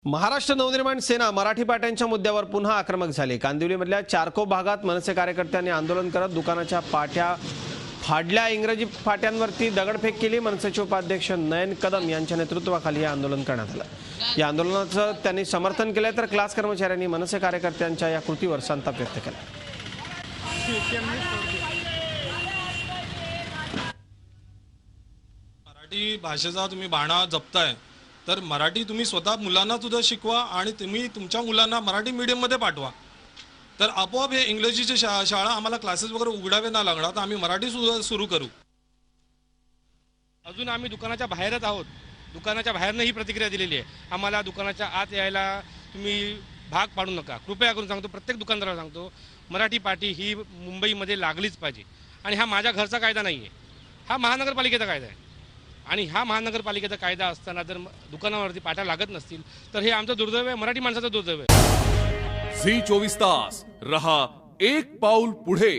महाराष्ट्र नवनिर्माण सेना मराठी पाट्यांच्या मुद्द्यावर पुन्हा आक्रमक झाली। कांदिवलीमधल्या चारकोप भागात मनसे कार्यकर्त्यांनी आंदोलन करत दुकानाच्या पाट्या फाडल्या। इंग्रजी पाट्यांवरती दगडफेक केली। मनसेचे उपाध्यक्ष नयन कदम यांच्या नेतृत्वाखाली हे आंदोलन करण्यात आलं। या आंदोलनाचं त्यांनी समर्थन केलं, तर क्लास कर्मचाऱ्यांनी मनसे कार्यकर्त्यांच्या या कृतीवर संताप व्यक्त केला। मराठी भाषेचा तुम्ही बाणा जपताय तर मराठी तुम्ही स्वतः मुलांना सुद्धा शिकवा आणि तुम्ही तुमच्या मुलांना मराठी मीडियममध्ये पाठवा, तर आपोआप हे इंग्रजीची शाळा आम्हाला क्लासेस वगैरे उघडावे ना लागणार, तर आम्ही मराठी सुद्धा सुरू करू। अजून आम्ही दुकानाच्या बाहेरच आहोत। दुकानाच्या बाहेरनं ही प्रतिक्रिया दिलेली आहे। आम्हाला दुकानाच्या आत यायला तुम्ही भाग पाडू नका, कृपया करून सांगतो, प्रत्येक दुकानदाराला सांगतो, मराठी पाटी ही मुंबईमध्ये लागलीच पाहिजे। आणि हा माझ्या घरचा कायदा नाही आहे, हा महानगरपालिकेचा कायदा आहे। आणि हा महानगरपालिकेचा कायदा असताना जर दुकानावरती पाट्या लागत नसतील तर हे आमचं दुर्दैव आहे, मराठी माणसाचं दुर्दैव आहे। झी 24 तास रहा एक पाऊल पुढे।